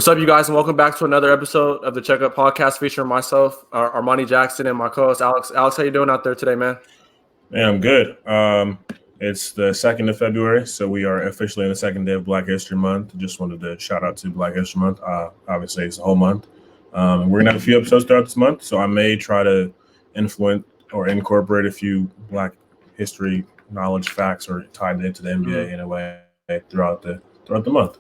What's up, you guys, and welcome back to another episode of the Checkup Podcast featuring myself, Armani Jackson, and my co-host Alex. Alex, how you doing out there today, man? Yeah, I'm good. It's the 2nd of February, so we are officially in the second day of Black History Month. Just wanted to shout out to Black History Month. Obviously, it's a whole month. We're going to have a few episodes throughout this month, so I may try to influence or incorporate a few Black history knowledge facts or tied into the NBA in a way throughout the month.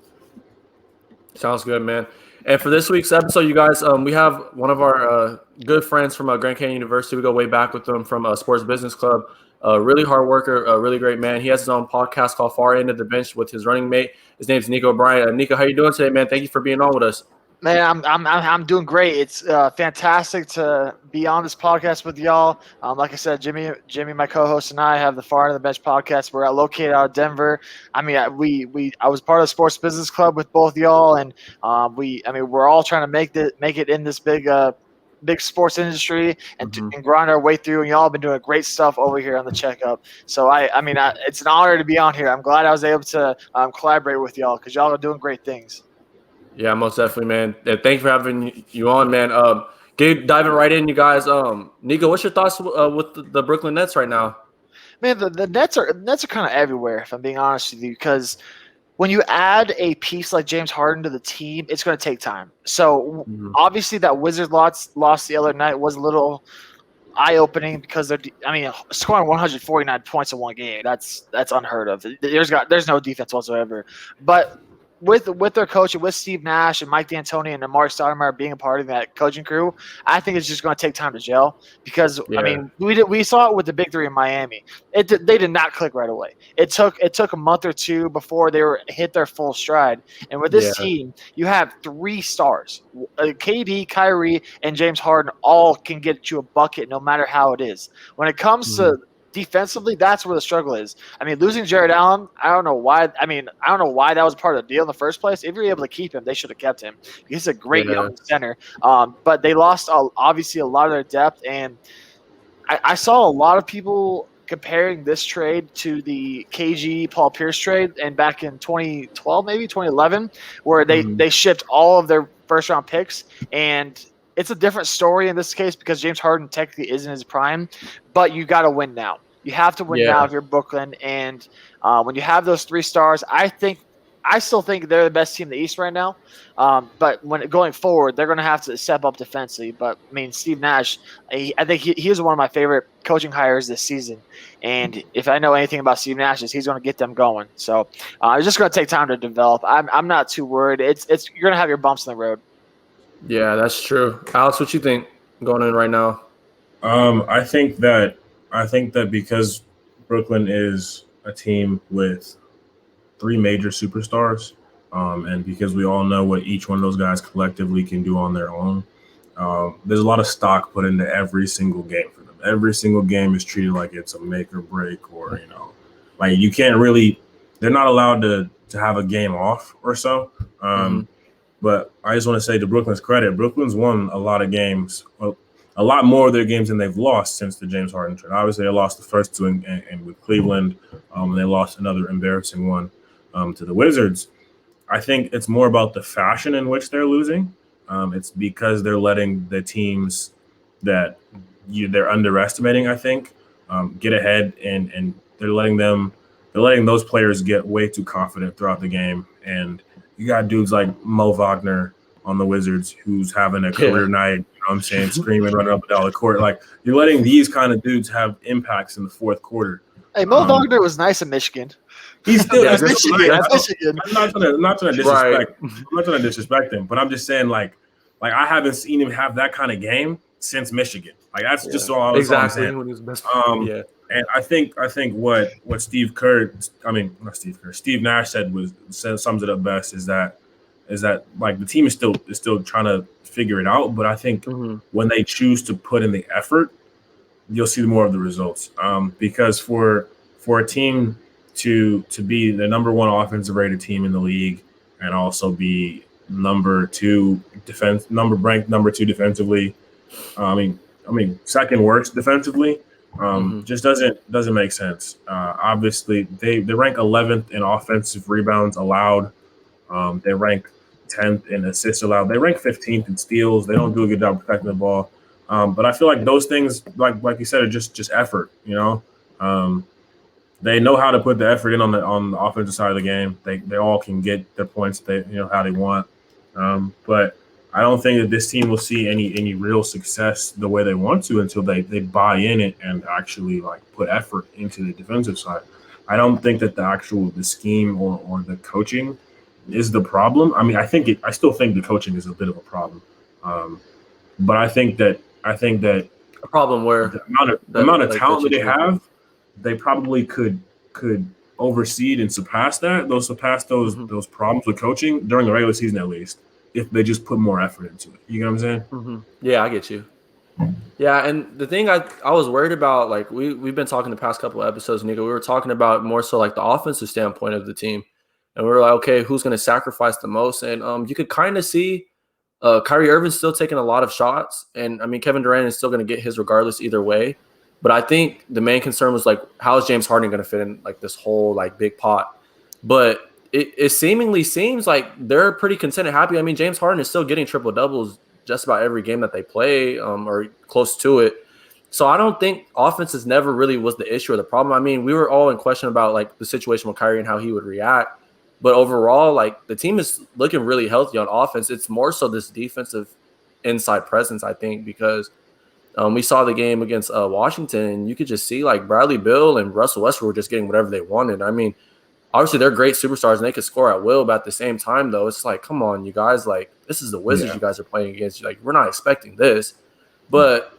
Sounds good, man. And for this week's episode, you guys, we have one of our good friends from Grand Canyon University. We go way back with them from Sports Business Club. Really hard worker, a really great man. He has his own podcast called Far End of the Bench with his running mate. His name's Niko Bryant. Niko, how you doing today, man? Thank you for being on with us. Man, I'm doing great. It's fantastic to be on this podcast with y'all. Like I said, Jimmy, my co-host, and I have the Far End of the Bench podcast. We're located out of Denver. I mean, I was part of the Sports Business Club with both y'all, and we're all trying to make it in this big sports industry and grind our way through. And y'all have been doing great stuff over here on the Checkup. So it's an honor to be on here. I'm glad I was able to collaborate with y'all because y'all are doing great things. Yeah, most definitely, man. Yeah, thank you for having you on, man. Diving right in, you guys. Niko, what's your thoughts with the Brooklyn Nets right now? Man, the Nets are kind of everywhere, if I'm being honest with you, because when you add a piece like James Harden to the team, it's going to take time. So obviously that Wizards loss the other night was a little eye-opening because scoring 149 points in one game, that's unheard of. There's no defense whatsoever. But with their coach and with Steve Nash and Mike D'Antoni and Amari Stoudemire being a part of that coaching crew, I think it's just going to take time to gel because we saw it with the big three in Miami. They did not click right away. It took a month or two before they hit their full stride. And with this team, you have three stars: KD, Kyrie, and James Harden. All can get you a bucket no matter how it is. When it comes to defensively, that's where the struggle is. I mean, losing Jared Allen, I don't know why that was part of the deal in the first place. If you're able to keep him, they should have kept him. He's a great young center. But they lost obviously a lot of their depth, and I saw a lot of people comparing this trade to the KG Paul Pierce trade, and back in 2012, maybe 2011, where they shipped all of their first round picks. And it's a different story in this case because James Harden technically is in his prime, but you got to win now. You have to win now if you're Brooklyn. And when you have those three stars, I still think they're the best team in the East right now. But when going forward, they're going to have to step up defensively. But I mean, Steve Nash, I think he is one of my favorite coaching hires this season. And if I know anything about Steve Nash, he's going to get them going. So it's just going to take time to develop. I'm not too worried. You're going to have your bumps in the road. Yeah, that's true. Alex, what you think going in right now? I think that because Brooklyn is a team with three major superstars, and because we all know what each one of those guys collectively can do on their own, there's a lot of stock put into every single game for them. Every single game is treated like it's a make or break, or like you can't really. They're not allowed to have a game off or so. But I just want to say to Brooklyn's credit, Brooklyn's won a lot of games, a lot more of their games than they've lost since the James Harden trade. Obviously, they lost the first two and with Cleveland, and they lost another embarrassing one to the Wizards. I think it's more about the fashion in which they're losing. It's because they're letting the teams that they're underestimating, I think, get ahead, and they're letting those players get way too confident throughout the game. And you got dudes like Mo Wagner on the Wizards who's having a career night, you know what I'm saying, screaming, running up and down the court. Like, you're letting these kind of dudes have impacts in the fourth quarter. Hey, Mo Wagner was nice in Michigan. He's still Michigan. I'm not trying to disrespect. I'm not trying to disrespect him, but I'm just saying, like I haven't seen him have that kind of game since Michigan. Like, that's just all I was saying. When he was best. And I think what Steve Nash sums it up best is that like the team is still trying to figure it out, but I think when they choose to put in the effort, you'll see more of the results. Because for a team to be the number one offensive rated team in the league and also be ranked number two defensively, second worst defensively. Just doesn't make sense. Obviously, they rank 11th in offensive rebounds allowed. They rank 10th in assists allowed. They rank 15th in steals. They don't do a good job protecting the ball. But I feel like those things, like you said, are just effort. They know how to put the effort in on the offensive side of the game. They all can get their points how they want. But I don't think that this team will see any real success the way they want to until they buy in it and actually put effort into the defensive side. I don't think that the scheme or the coaching is the problem. I mean, I still think the coaching is a bit of a problem. But I think that a problem where the amount of talent that they have, they probably could oversee and surpass those problems with coaching during the regular season, at least, if they just put more effort into it. You know what I'm saying? Mm-hmm. Yeah, I get you. Yeah, and the thing I was worried about, we've been talking the past couple of episodes, Niko, we were talking about more so the offensive standpoint of the team. And we were like, okay, who's going to sacrifice the most? And you could kind of see Kyrie Irving's still taking a lot of shots. And, I mean, Kevin Durant is still going to get his regardless either way. But I think the main concern was, how is James Harden going to fit in, this whole, big pot? But it seemingly seems like they're pretty content and happy. I mean, James Harden is still getting triple-doubles just about every game that they play or close to it. So I don't think offense never really was the issue or the problem. I mean, we were all in question about, the situation with Kyrie and how he would react. But overall, the team is looking really healthy on offense. It's more so this defensive inside presence, I think, because we saw the game against Washington, and you could just see, Bradley Beal and Russell Westbrook were just getting whatever they wanted. I mean, obviously they're great superstars, and they could score at will, but at the same time, though, it's come on, you guys, this is the Wizards you guys are playing against. We're not expecting this. But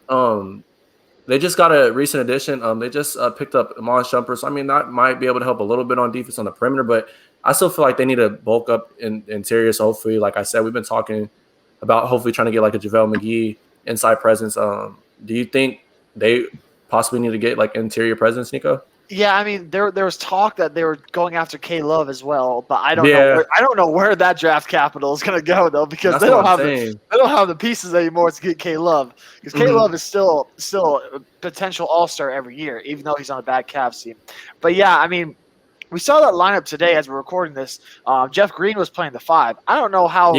they just got a recent addition. They just picked up Iman Shumpert. So, I mean, that might be able to help a little bit on defense on the perimeter, but I still feel like they need to bulk up in interior. So hopefully, like I said, we've been talking about hopefully trying to get a JaVale McGee inside presence. Do you think they possibly need to get interior presence, Niko? Yeah, I mean, there was talk that they were going after K Love as well, but I don't know where that draft capital is going to go though, because they don't have the pieces anymore to get K Love, because K Love is still a potential All-Star every year, even though he's on a bad Cavs team. But yeah, I mean, we saw that lineup today as we're recording this. Jeff Green was playing the 5. I don't know how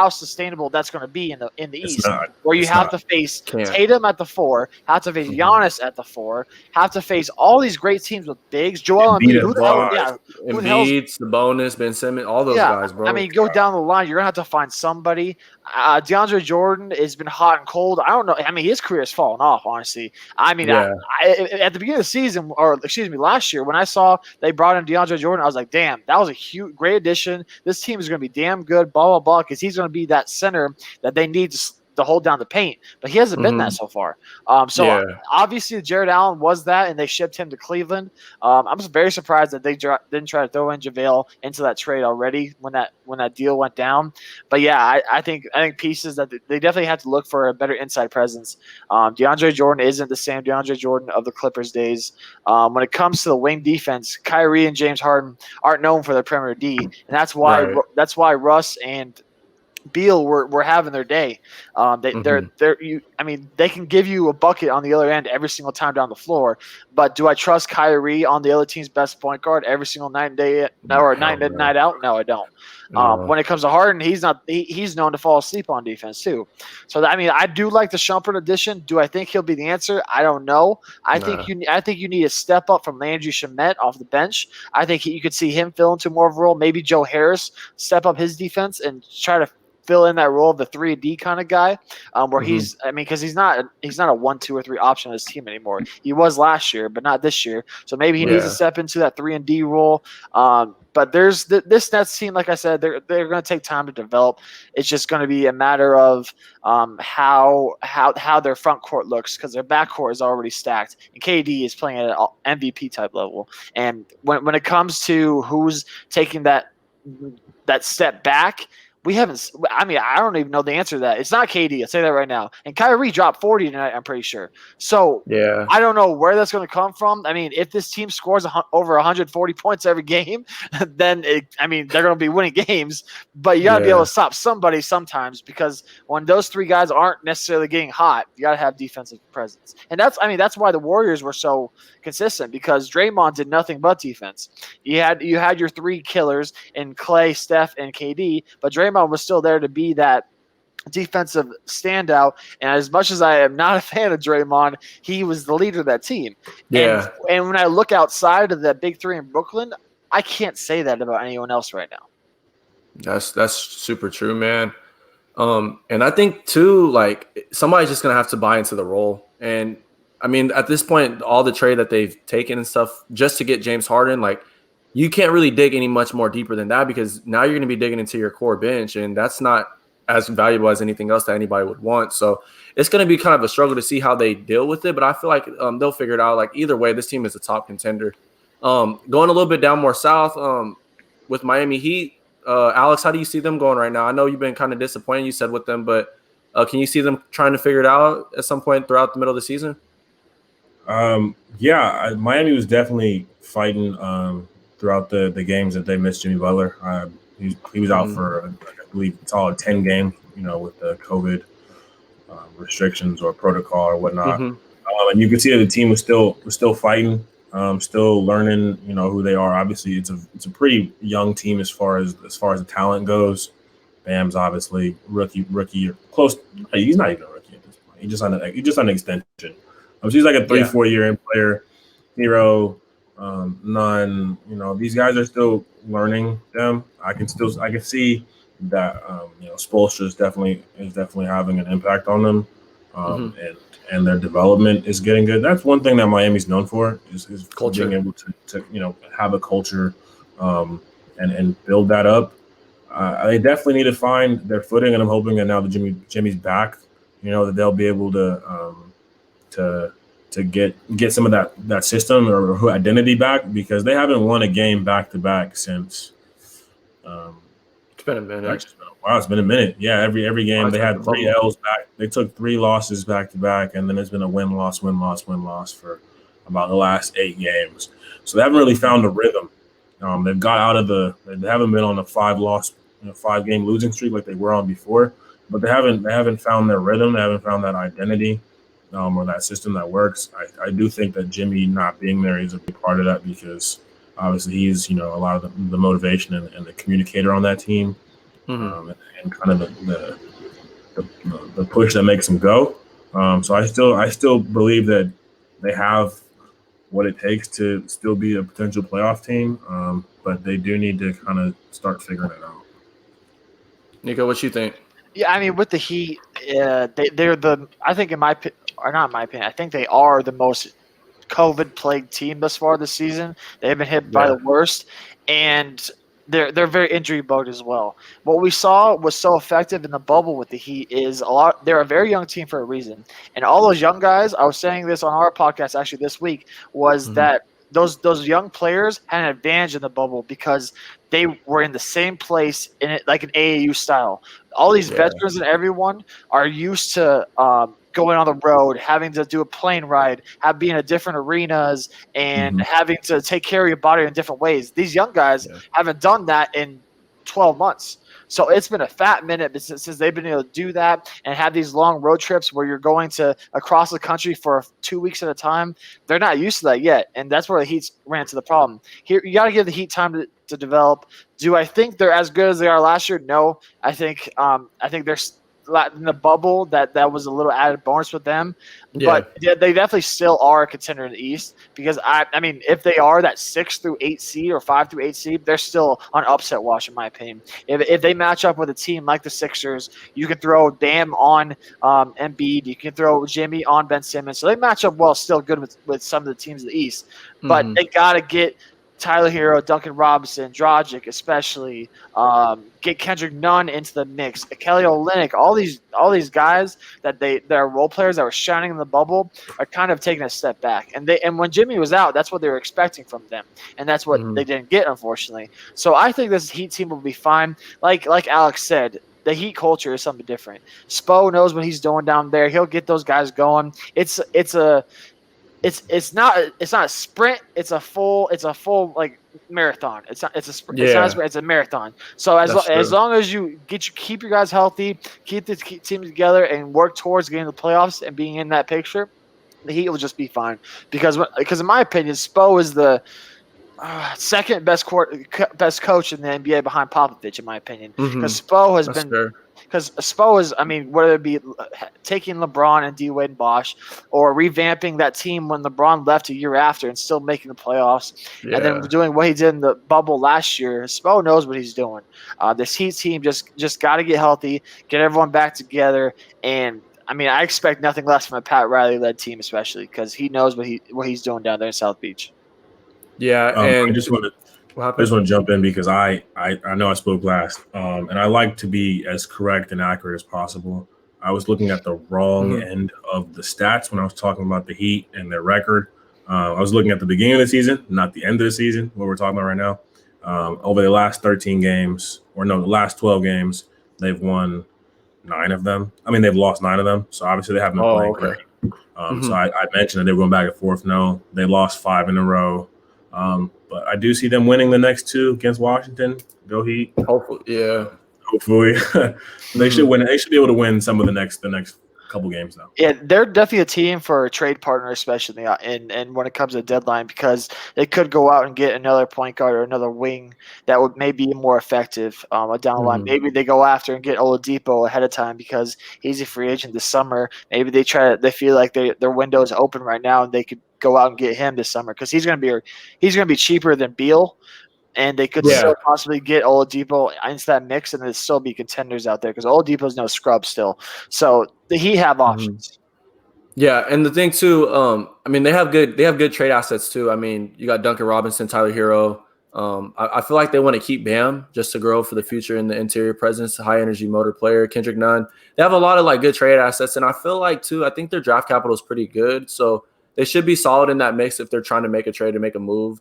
sustainable that's going to be in the East, where you have to face Tatum at the 4, have to face Giannis at the 4, have to face all these great teams with bigs. Joel Embiid, Embiid, Sabonis, Ben Simmons, all those guys, bro. I mean, go down the line, you're gonna have to find somebody. DeAndre Jordan has been hot and cold. I don't know. I mean, his career has fallen off, honestly. I mean, at the beginning of the season, last year, when I saw they brought in DeAndre Jordan, I was like, damn, that was a great addition. This team is going to be damn good, blah, blah, blah, because he's going to be that center that they need to hold down the paint. But he hasn't been that so far. Obviously, Jared Allen was that, and they shipped him to Cleveland. I'm just very surprised that they didn't try to throw in JaVale into that trade already when that deal went down. But yeah, I think pieces that they definitely have to look for a better inside presence. DeAndre Jordan isn't the same DeAndre Jordan of the Clippers days. When it comes to the wing defense, Kyrie and James Harden aren't known for their perimeter D, and that's why Russ and Beal were having their day. They can give you a bucket on the other end every single time down the floor, but do I trust Kyrie on the other team's best point guard every single night out? No, I don't. When it comes to Harden, he's known to fall asleep on defense too. So I do like the Shumpert addition. Do I think he'll be the answer? I don't know. I think you need a step up from Landry Shamet off the bench. I think you could see him fill into more of a role. Maybe Joe Harris step up his defense and try to fill in that role of the 3D kind of guy, where because he's not a 1, 2, or 3 option on his team anymore. He was last year, but not this year. So maybe he needs to step into that 3-and-D role. But there's this Nets team, like I said, they're going to take time to develop. It's just going to be a matter of how their front court looks, because their back court is already stacked, and KD is playing at an MVP type level. And when it comes to who's taking that step back, We haven't. I mean, I don't even know the answer to that. It's not KD. I'll say that right now. And Kyrie dropped 40 tonight, I'm pretty sure. So Yeah. I don't know where that's going to come from. I mean, if this team scores over 140 points every game, then they're going to be winning games. But you got to be able to stop somebody sometimes, because when those three guys aren't necessarily getting hot, you got to have defensive presence. And that's why the Warriors were so consistent, because Draymond did nothing but defense. You had your three killers in Clay, Steph, and KD, but Draymond was still there to be that defensive standout. And as much as I am not a fan of Draymond, he was the leader of that team. Yeah. And when I look outside of that big three in Brooklyn, I can't say that about anyone else right now. That's super true, man. And I think too, like, somebody's just gonna have to buy into the role. And I mean, at this point, all the trade that they've taken and stuff just to get James Harden, like, you can't really dig any much more deeper than that, because now you're gonna be digging into your core bench, and that's not as valuable as anything else that anybody would want. So it's gonna be kind of a struggle to see how they deal with it. But I feel like they'll figure it out. Like, either way, this team is a top contender. Going a little bit down more south, with Miami Heat. Alex, how do you see them going right now? I know you've been kind of disappointed, you said, with them, but can you see them trying to figure it out at some point throughout the middle of the season? Miami was definitely fighting throughout the games that they missed Jimmy Butler. He was out for, I believe, it's all 10 games, with the COVID restrictions or protocol or whatnot. And you could see that the team was still fighting. Still learning, who they are. Obviously, it's a pretty young team as far as the talent goes. Bam's obviously rookie or close. He's not even a rookie at this point. He just on an extension. So he's like a 3-4 year in player. Hero, none. These guys are still learning them. I can see that Spoelstra is definitely having an impact on them. And their development is getting good. That's one thing that Miami's known for is culture. Being able to have a culture and build that up. They definitely need to find their footing, and I'm hoping that now that Jimmy's back, that they'll be able to get some of that system or identity back, because they haven't won a game back to back since. It's been a minute. Wow, it's been a minute. Yeah, every game they had 3 L's back. They took 3 losses back to back, and then it's been a win-loss for about the last 8 games. So they haven't really found a rhythm. They've got out of they haven't been on a 5-game losing streak like they were on before, but they haven't found their rhythm. They haven't found that identity or that system that works. I do think that Jimmy not being there is a big part of that, because obviously he's a lot of the motivation and the communicator on that team. And kind of the push that makes them go. So I still believe that they have what it takes to still be a potential playoff team, but they do need to kind of start figuring it out. Nico, what you think? Yeah, I mean, with the Heat, they're I think not in my opinion, I think they are the most COVID-plagued team thus far this season. They've been hit by the worst, and they're very injury-bugged as well. What we saw was so effective in the bubble with the Heat is they're a very young team for a reason. And all those young guys, I was saying this on our podcast actually this week, was that those young players had an advantage in the bubble because they were in the same place in it, like an AAU style. All these veterans and everyone are used to going on the road, having to do a plane ride, being in different arenas, and having to take care of your body in different ways. These young guys haven't done that in 12 months. So it's been a fat minute since they've been able to do that and have these long road trips where you're going to across the country for 2 weeks at a time. They're not used to that yet, and that's where the Heat ran into the problem. Here, you got to give the Heat time to develop. Do I think they're as good as they are last year? No. I think they're in the bubble that was a little added bonus with them, but they definitely still are a contender in the East, because I mean, if they are that 6 through 8 seed or 5 through 8 seed, they're still on upset watch in my opinion. If they match up with a team like the Sixers, you can throw Bam on Embiid, you can throw Jimmy on Ben Simmons, so they match up well, still good with some of the teams in the East, but they got to get Tyler Hero, Duncan Robinson, Dragic especially, get Kendrick Nunn into the mix, Kelly Olynyk, all these guys that are role players that were shining in the bubble are kind of taking a step back. And when Jimmy was out, that's what they were expecting from them, and that's what they didn't get, unfortunately. So I think this Heat team will be fine. Like Alex said, the Heat culture is something different. Spo knows what he's doing down there. He'll get those guys going. It's not a sprint. It's a full like marathon. It's not a sprint. It's not a sprint. It's a marathon. So as long as you keep your guys healthy, keep the team together, and work towards getting the playoffs and being in that picture, the Heat will just be fine. Because in my opinion, Spo is the second best coach in the NBA behind Popovich, in my opinion. Because Spo has been. Fair. Because Spo is, whether it be taking LeBron and D-Wade and Bosh, or revamping that team when LeBron left a year after and still making the playoffs, and then doing what he did in the bubble last year, Spo knows what he's doing. This Heat team just got to get healthy, get everyone back together, and I expect nothing less from a Pat Riley-led team, especially because he knows what he's doing down there in South Beach. Yeah, and I just want to jump in because I know I spoke last, and I like to be as correct and accurate as possible. I was looking at the wrong end of the stats when I was talking about the Heat and their record. I was looking at the beginning of the season, not the end of the season, what we're talking about right now. Over the last 13 games, the last 12 games, they've won 9 of them. They've lost 9 of them, so obviously they haven't been playing great. So I mentioned that they were going back and forth. No, they lost 5 in a row. But I do see them winning the next 2 against Washington. Go Heat. Hopefully, yeah. Hopefully. They should win. They should be able to win some of the next couple games, though. Yeah, they're definitely a team for a trade partner, especially and when it comes to the deadline, because they could go out and get another point guard or another wing that would maybe be more effective down the line. Maybe they go after and get Oladipo ahead of time because he's a free agent this summer. Maybe they feel like their window is open right now and they could go out and get him this summer because he's going to be cheaper than Beal. And they could still possibly get Oladipo into that mix, and there'd still be contenders out there because Oladipo's no scrub still. So the Heat have options. Yeah, and the thing too, they have good trade assets too. You got Duncan Robinson, Tyler Hero. I feel like they want to keep Bam just to grow for the future in the interior presence, high energy motor player. Kendrick Nunn. They have a lot of good trade assets, and I feel like too. I think their draft capital is pretty good, so they should be solid in that mix if they're trying to make a trade or make a move.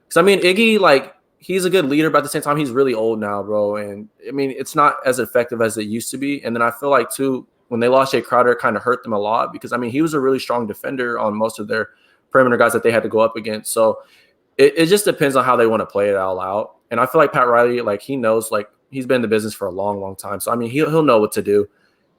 Because Iggy, he's a good leader, but at the same time, he's really old now, bro. And it's not as effective as it used to be. And then I feel like too, when they lost Jay Crowder, it kind of hurt them a lot because he was a really strong defender on most of their perimeter guys that they had to go up against. So it just depends on how they want to play it all out. And I feel like Pat Riley, he knows, he's been in the business for a long, long time. So he'll know what to do.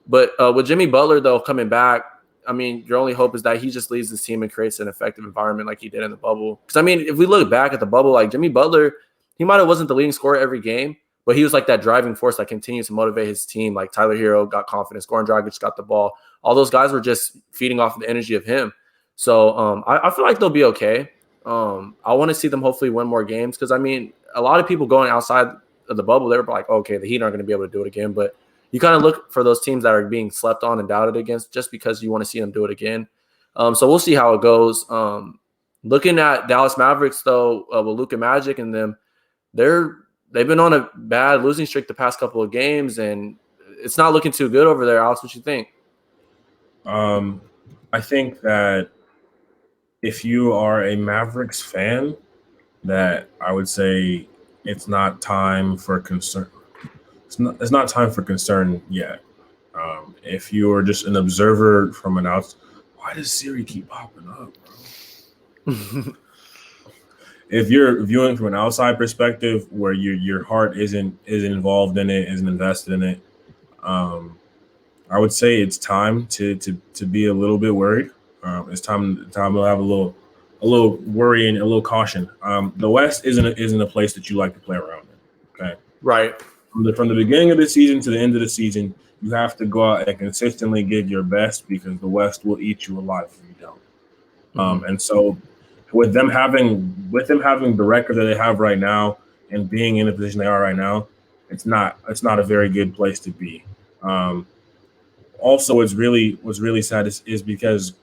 But with Jimmy Butler though coming back, your only hope is that he just leads this team and creates an effective environment like he did in the bubble. Because, if we look back at the bubble, Jimmy Butler, he might have wasn't the leading scorer every game, but he was that driving force that continues to motivate his team. Tyler Hero got confidence, Goran Dragic got the ball. All those guys were just feeding off of the energy of him. So I feel like they'll be okay. I want to see them hopefully win more games because, a lot of people going outside of the bubble, they were like, okay, the Heat aren't going to be able to do it again. But you kind of look for those teams that are being slept on and doubted against just because you want to see them do it again. So we'll see how it goes. Looking at Dallas Mavericks, though, with Luka Magic and them, they've been on a bad losing streak the past couple of games, and it's not looking too good over there. Alex, what you think? I think that if you are a Mavericks fan, that I would say it's not time for concern. It's not time for concern yet. If you're just an observer from an outside, why does Siri keep popping up, bro? If you're viewing from an outside perspective, where your heart isn't involved in it, isn't invested in it, I would say it's time to be a little bit worried. It's time to have a little worry and a little caution. The West isn't a place that you like to play around in. Okay, right. From the beginning of the season to the end of the season, you have to go out and consistently give your best because the West will eat you alive if you don't. And so, with them having the record that they have right now and being in the position they are right now, it's not a very good place to be. Also, what's really sad is because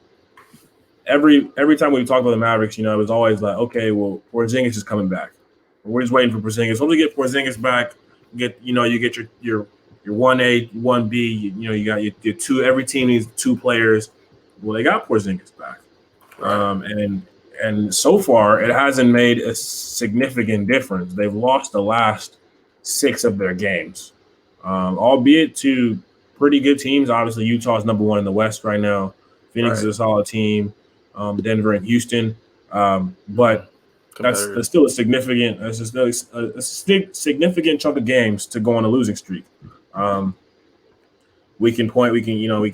every time we talk about the Mavericks, it was always like, okay, well, Porzingis is coming back. We're just waiting for Porzingis. Once we get Porzingis back, you get your 1A, 1B. You got your two. Every team needs two players. Well, they got Porzingis back, Right. and so far it hasn't made a significant difference. They've lost the last 6 of their games, albeit to pretty good teams. Obviously, Utah's number 1 in the West right now. Phoenix is a solid team. Denver and Houston, but that's still a significant. That's just a significant chunk of games to go on a losing streak. We can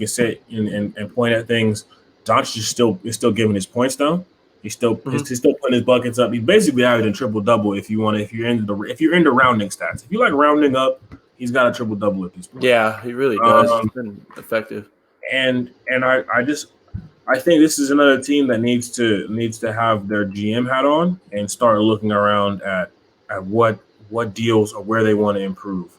sit and point at things. Doncic is still giving his points though. He's still putting his buckets up. He's basically averaging triple double if you're into rounding stats. If you like rounding up, he's got a triple double at this point. Yeah, he really does. He's been effective. And I think this is another team that needs to have their GM hat on and start looking around at what deals or where they want to improve.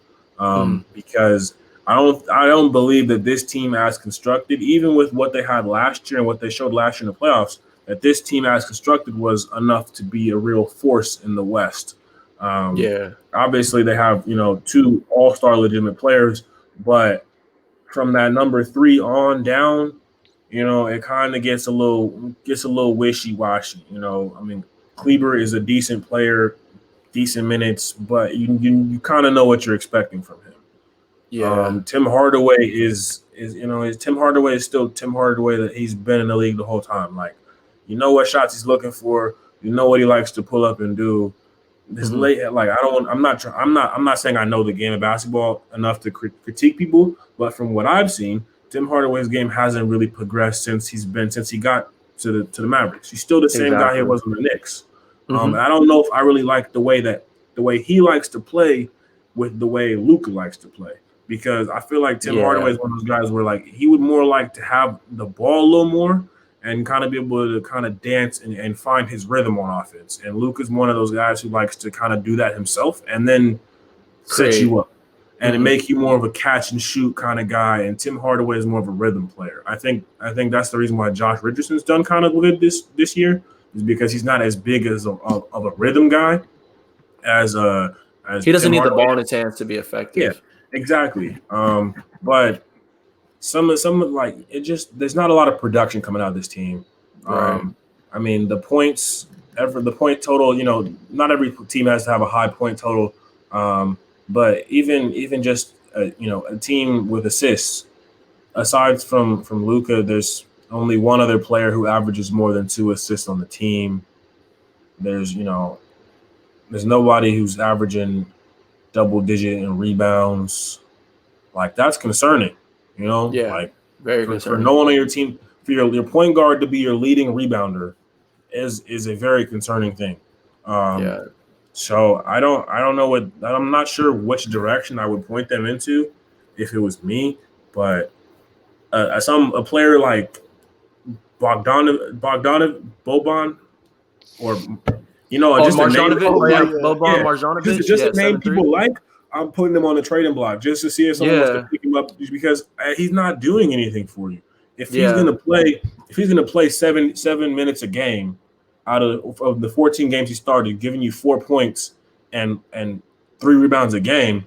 Because I don't believe that this team as constructed, even with what they had last year and what they showed last year in the playoffs, that this team as constructed was enough to be a real force in the West. Obviously they have 2 all-star legitimate players, but from that number 3 on down, it kind of gets a little wishy-washy. I mean, Kleber is a decent player, decent minutes, but you kind of know what you're expecting from him. Yeah. Tim Hardaway is Tim Hardaway is still Tim Hardaway that he's been in the league the whole time. Like, what shots he's looking for, what he likes to pull up and do. This late, like I'm not saying I know the game of basketball enough to critique people, but from what I've seen, Tim Hardaway's game hasn't really progressed since he got to the Mavericks. He's still the same guy he was on the Knicks. I don't know if I really like the way he likes to play with the way Luka likes to play, because I feel like Tim Hardaway is one of those guys where like he would more like to have the ball a little more and kind of be able to kind of dance and find his rhythm on offense. And Luka's one of those guys who likes to kind of do that himself and then set you up and make you more of a catch and shoot kind of guy. And Tim Hardaway is more of a rhythm player. I think that's the reason why Josh Richardson's done kind of good this year, is because he's not as big as of a rhythm guy as he doesn't need the ball in his hands to be effective. Yeah, exactly. But some like it just there's not a lot of production coming out of this team. Right. I mean, the point total, not every team has to have a high point total. But even just a team with assists, aside from Luka, there's only one other player who averages more than 2 assists on the team. There's nobody who's averaging double digit in rebounds. Like, that's concerning. Like, very concerning. For no one on your team, for your point guard to be your leading rebounder is a very concerning thing. So I don't know I'm not sure which direction I would point them into if it was me, but a player like Boban, or just a name, Boban Marjanovic, just a name people like. I'm putting them on the trading block just to see if someone wants to pick him up, because he's not doing anything for you. If he's gonna play 7 minutes a game out of the 14 games he started, giving you 4 points and 3 rebounds a game,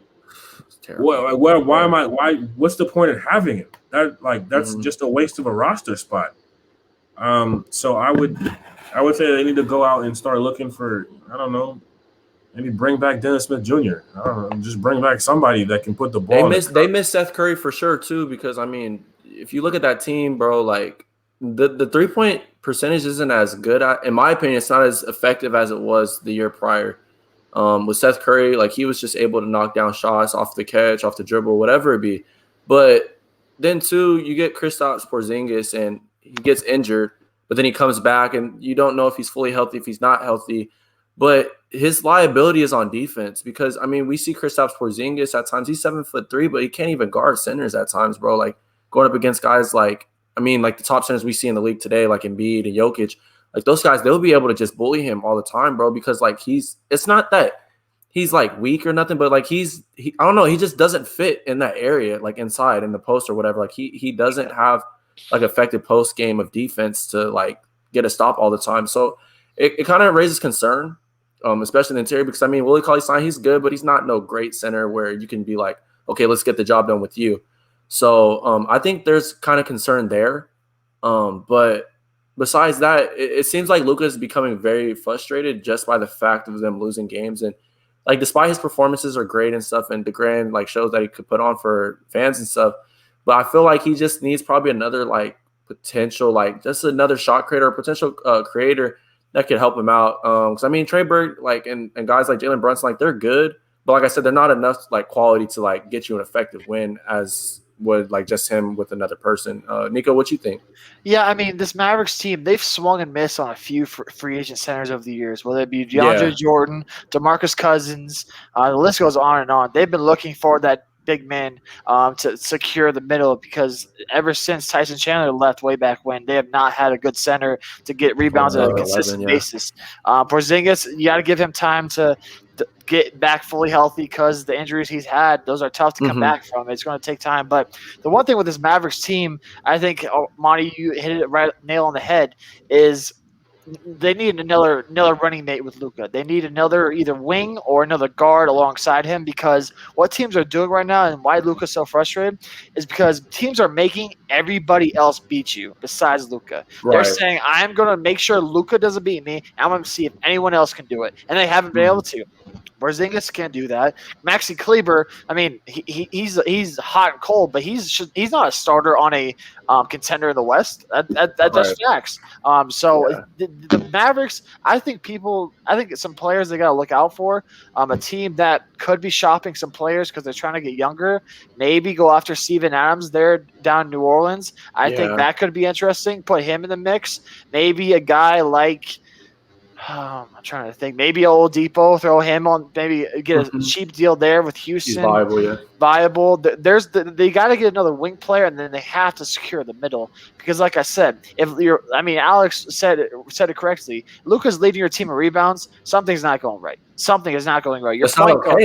what's the point of having him? That's just a waste of a roster spot. So I would say they need to go out and start looking for, I don't know, maybe bring back Dennis Smith Jr. I don't know, just bring back somebody that can put the ball. They miss Seth Curry for sure too, because I mean, if you look at that team, bro, like the 3-point percentage isn't as good. In my opinion, it's not as effective as it was the year prior. With Seth Curry, like he was just able to knock down shots off the catch, off the dribble, whatever it be. But then too, you get Kristaps Porzingis and he gets injured, but then he comes back and you don't know if he's fully healthy, if he's not healthy. But his liability is on defense, because, I mean, we see Kristaps Porzingis at times. He's 7'3", but he can't even guard centers at times, bro. Like, going up against guys like the top centers we see in the league today, like Embiid and Jokic, like those guys, they'll be able to just bully him all the time, bro, because, like, it's not that he's, like, weak or nothing, but, like, I don't know, he just doesn't fit in that area, like, inside in the post or whatever. Like, he doesn't have, like, effective post game of defense to, like, get a stop all the time. So it kind of raises concern, especially in the interior, because I mean, Willie Cauley-Stein, he's good, but he's not no great center where you can be like, okay, let's get the job done with you. So I think there's kind of concern there. But besides that, it seems like Luka is becoming very frustrated just by the fact of them losing games. And like, despite his performances are great and stuff, and the grand like shows that he could put on for fans and stuff, but I feel like he just needs probably another like potential, like just another shot creator or potential creator that could help him out. Because I mean, Trey Burke, like, and guys like Jalen Brunson, like, they're good, but like I said, they're not enough like quality to like get you an effective win as would like just him with another person. Niko, what you think? Yeah, I mean, this Mavericks team, they've swung and missed on a few free agent centers over the years, whether it be DeAndre Jordan, DeMarcus Cousins, the list goes on and on. They've been looking for that big man to secure the middle, because ever since Tyson Chandler left way back when, they have not had a good center to get rebounds on a consistent basis. Porzingis, you got to give him time to get back fully healthy, because the injuries he's had, those are tough to come back from. It's going to take time. But the one thing with this Mavericks team, I think, Monty, you hit it right nail on the head, is they need another running mate with Luka. They need another either wing or another guard alongside him, because what teams are doing right now and why Luka's so frustrated is because teams are making everybody else beat you besides Luka. Right. They're saying, I'm going to make sure Luka doesn't beat me. I'm going to see if anyone else can do it. And they haven't been able to. Porzingis can't do that. Maxi Kleber, I mean, he's hot and cold, but he's not a starter on a contender in the West. That's facts. The Mavericks, I think some players they got to look out for. A team that could be shopping some players because they're trying to get younger. Maybe go after Steven Adams there down in New Orleans. I think that could be interesting. Put him in the mix. Maybe a guy like – I'm trying to think. Maybe Oladipo, throw him on. Maybe get a cheap deal there with Houston. He's viable, yeah. Viable. They got to get another wing player, and then they have to secure the middle, because, like I said, Alex said it correctly. Luka's leading your team in rebounds. Something's not going right. Something is not going right. Your point guard,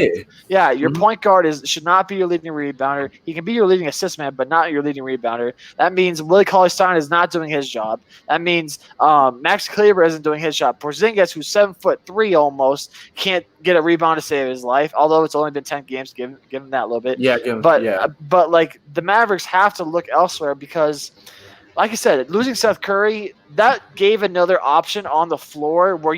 your point guard should not be your leading rebounder. He can be your leading assist man, but not your leading rebounder. That means Willie Cauley-Stein is not doing his job. That means Max Kleber isn't doing his job. Porzingis, who's 7'3" almost, can't get a rebound to save his life. Although it's only been 10 games, give him that a little bit. But like, the Mavericks have to look elsewhere, because, like I said, losing Seth Curry, that gave another option on the floor where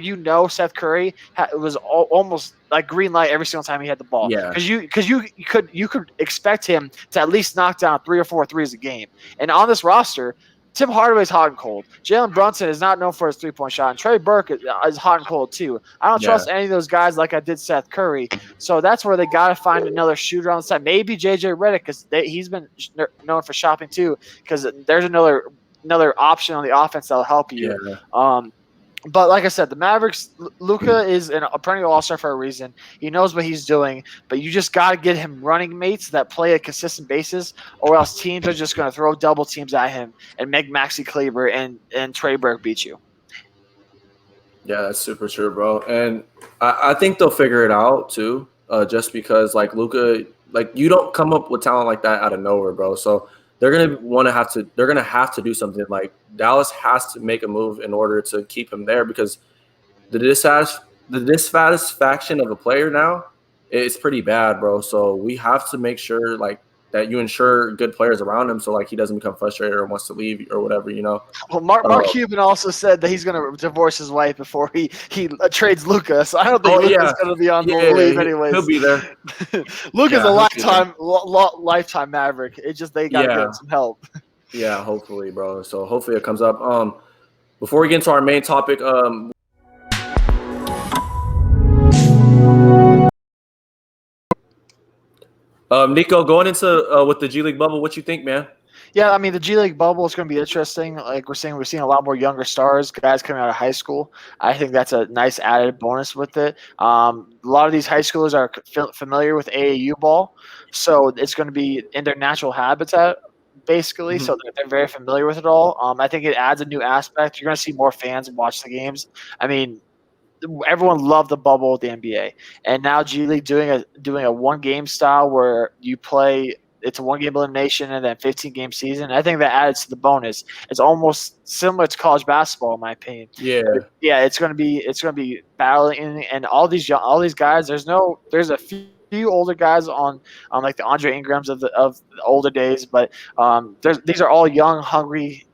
Seth Curry was almost like green light every single time he had the ball. Because you could expect him to at least knock down 3 or 4 threes a game. And on this roster, Tim Hardaway's hot and cold. Jalen Brunson is not known for his three-point shot, and Trey Burke is hot and cold too. I don't trust any of those guys like I did Seth Curry. So that's where they got to find another shooter on the side. Maybe JJ Redick, because he's been known for shopping too, because there's another option on the offense that'll help you. But like I said, the Mavericks, Luka is a perennial all-star for a reason. He knows what he's doing, but you just got to get him running mates that play a consistent basis, or else teams are just going to throw double teams at him and make Maxi Kleber and Trey Burke beat you. Yeah, that's super true, bro. And I think they'll figure it out too, just because like Luka, like, you don't come up with talent like that out of nowhere, bro. So they're gonna have to do something. Like, Dallas has to make a move in order to keep him there, because the dissatisfaction of a player now is pretty bad, bro. So we have to make sure like that you ensure good players around him, so like he doesn't become frustrated or wants to leave or whatever, Well, Mark Cuban also said that he's going to divorce his wife before he trades Luka. So I don't think Luka's going to be on the leave anyways. He'll be there. Luka's a lifetime Maverick. It's just they got to get some help. Yeah, hopefully, bro. So hopefully it comes up. Before we get into our main topic, Niko, going into with the G League bubble, what you think, man? Yeah, I mean, the G League bubble is going to be interesting. Like we're seeing a lot more younger stars, guys coming out of high school. I think that's a nice added bonus with it. A lot of these high schoolers are familiar with AAU ball, so it's going to be in their natural habitat, basically. So they're very familiar with it all. I think it adds a new aspect. You're going to see more fans watch the games. I mean, everyone loved the bubble with the NBA, and now G League doing a one game style where you play it's a 1-game elimination and then 15-game season. I think that adds to the bonus. It's almost similar to college basketball, in my opinion. Yeah. Yeah, it's gonna be battling, and all these guys. There's a few older guys on like the Andre Ingrams of the older days, but these are all young, hungry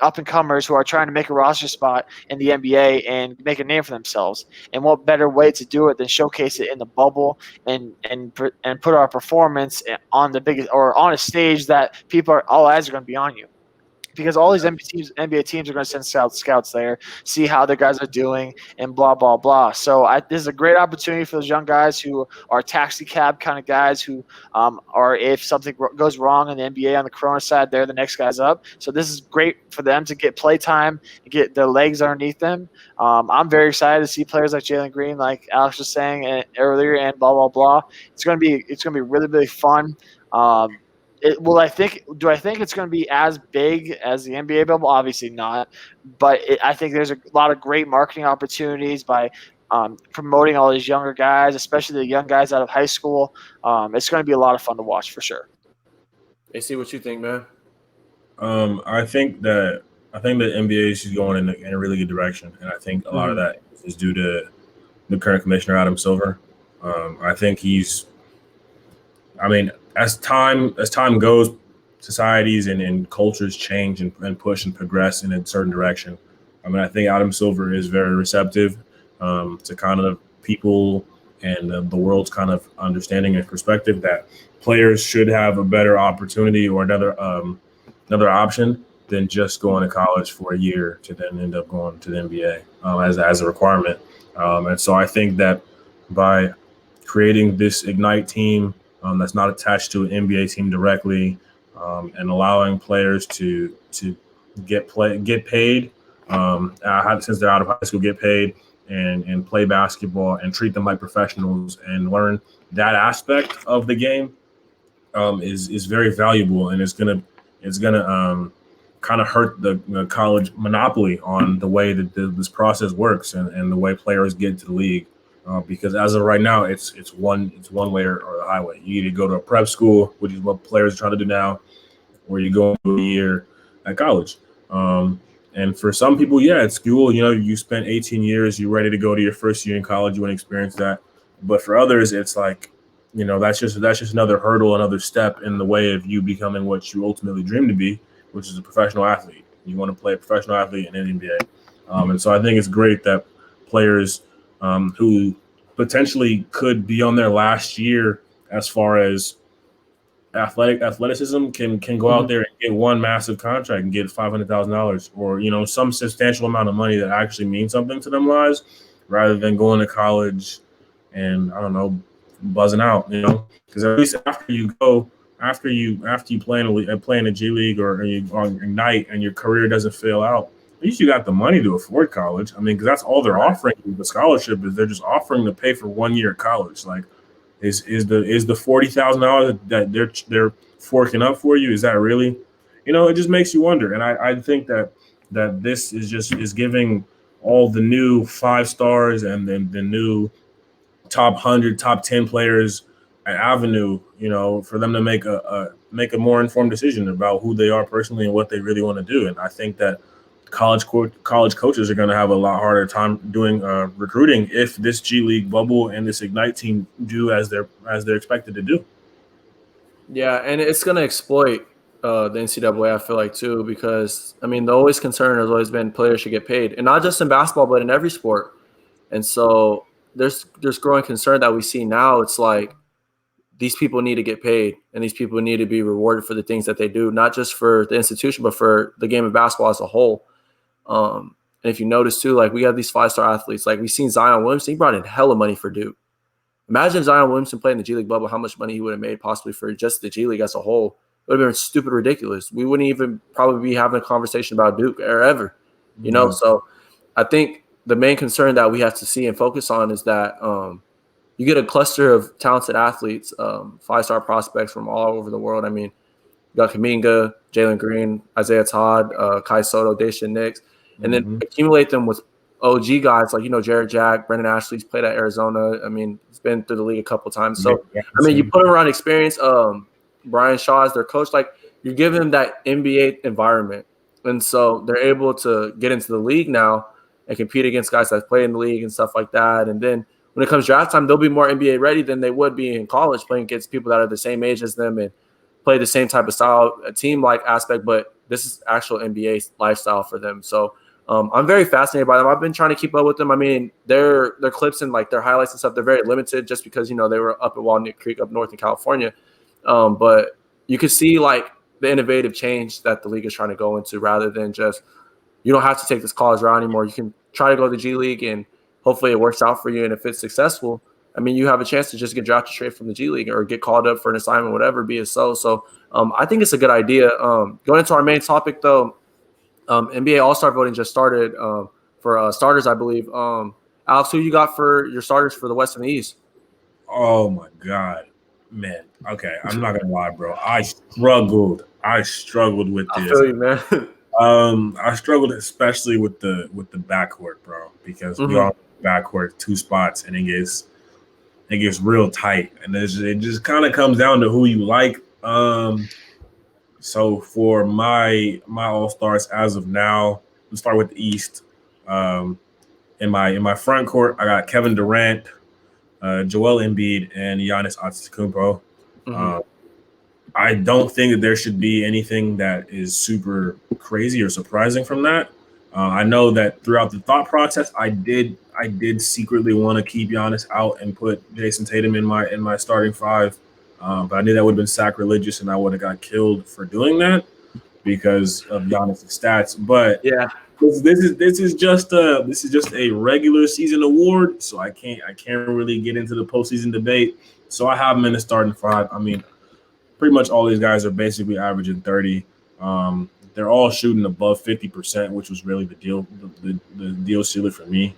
up and comers who are trying to make a roster spot in the NBA and make a name for themselves. And what better way to do it than showcase it in the bubble and put our performance on the biggest or on a stage that all eyes are going to be on you. Because all these NBA teams are going to send scouts there, see how the guys are doing, and blah, blah, blah. So this is a great opportunity for those young guys who are taxi cab kind of guys who are, if something goes wrong in the NBA on the Corona side, they're the next guys up. So this is great for them to get play time, get their legs underneath them. I'm very excited to see players like Jalen Green, like Alex was saying earlier, and blah, blah, blah. It's going to be really, really fun. Do I think it's going to be as big as the NBA bubble? Obviously not, but I think there's a lot of great marketing opportunities by promoting all these younger guys, especially the young guys out of high school. It's going to be a lot of fun to watch for sure. AC, what you think, man? I think the NBA is going in a really good direction, and I think a lot of that is due to the current commissioner, Adam Silver. I think as time goes, societies and cultures change and push and progress in a certain direction. I think Adam Silver is very receptive to kind of people and the world's kind of understanding and perspective that players should have a better opportunity or another option than just going to college for a year to then end up going to the NBA as a requirement. And so I think that by creating this Ignite team that's not attached to an NBA team directly, and allowing players to get paid since they're out of high school, get paid and play basketball and treat them like professionals and learn that aspect of the game is very valuable, and it's gonna kind of hurt the college monopoly on the way that this process works and the way players get to the league. Because as of right now, it's one way or the highway. You either go to a prep school, which is what players are trying to do now, or you go a year at college. And for some people, yeah, it's school. You spent 18 years, you're ready to go to your first year in college, you want to experience that. But for others, it's like, that's just another hurdle, another step in the way of you becoming what you ultimately dream to be, which is a professional athlete. You want to play a professional athlete in an NBA. And so I think it's great that players who potentially could be on their last year as far as athleticism can go out there and get one massive contract and get $500,000 or some substantial amount of money that actually means something to them lives, rather than going to college and buzzing out. Because at least after you play in a G League or you on Ignite and your career doesn't fail out, at least you got the money to afford college. because that's all they're offering. The scholarship is they're just offering to pay for 1 year of college. Like, is the $40,000 that they're forking up for you? Is that really? It just makes you wonder. And I think that this is giving all the new 5 stars and then the new top 100, top 10 players an avenue, for them to make a more informed decision about who they are personally and what they really want to do. And I think that college coaches are going to have a lot harder time doing recruiting if this G League bubble and this Ignite team do as they're expected to do. Yeah, and it's going to exploit the NCAA, I feel like, too, because, the always concern has always been players should get paid, and not just in basketball, but in every sport. And so there's growing concern that we see now. It's like these people need to get paid, and these people need to be rewarded for the things that they do, not just for the institution, but for the game of basketball as a whole. And if you notice too, like we have these 5-star athletes, like we've seen Zion Williamson, he brought in hella money for Duke. Imagine if Zion Williamson played in the G League bubble, how much money he would have made possibly for just the G League as a whole. It would have been stupid ridiculous. We wouldn't even probably be having a conversation about Duke or ever, So I think the main concern that we have to see and focus on is that you get a cluster of talented athletes, 5-star prospects from all over the world. You got Kuminga, Jalen Green, Isaiah Todd, Kai Soto, Daishan Nix, and then accumulate them with OG guys like, Jared Jack, Brendan Ashley's played at Arizona. He's been through the league a couple times. So, you put him around experience. Brian Shaw as their coach, like you're giving them that NBA environment. And so they're able to get into the league now and compete against guys that play in the league and stuff like that. And then when it comes draft time, they'll be more NBA ready than they would be in college, playing against people that are the same age as them and play the same type of style, a team-like aspect, but this is actual NBA lifestyle for them. So I'm very fascinated by them. I've been trying to keep up with them. I mean, their clips and like their highlights and stuff, they're very limited just because, you know, they were up at Walnut Creek up north in California. But you can see like the innovative change that the league is trying to go into rather than just, you don't have to take this college route anymore. You can try to go to the G League and hopefully it works out for you. And if it's successful, I mean, you have a chance to just get drafted straight from the G League or get called up for an assignment, whatever, be it so. So I think it's a good idea. Going into our main topic, though, NBA All-Star voting just started for starters, I believe. Alex, who you got for your starters for the West and the East? Oh, my God. Man, okay, I'm not going to lie, bro. I struggled with this. I feel you, man. I struggled especially with the backcourt, bro, because we all backcourt 2 spots and it gets real tight, and it just kind of comes down to who you like. So for my all stars as of now, let's start with the East. In my front court, I got Kevin Durant, Joel Embiid, and Giannis Antetokounmpo. I don't think that there should be anything that is super crazy or surprising from that. I know that throughout the thought process, I did secretly want to keep Giannis out and put Jason Tatum in my starting 5, but I knew that would have been sacrilegious, and I would have got killed for doing that because of Giannis' stats. But yeah, this is just a regular season award, so I can't really get into the postseason debate. So I have him in the starting 5. I mean, pretty much all these guys are basically averaging 30. They're all shooting above 50%, which was really the deal sealer for me.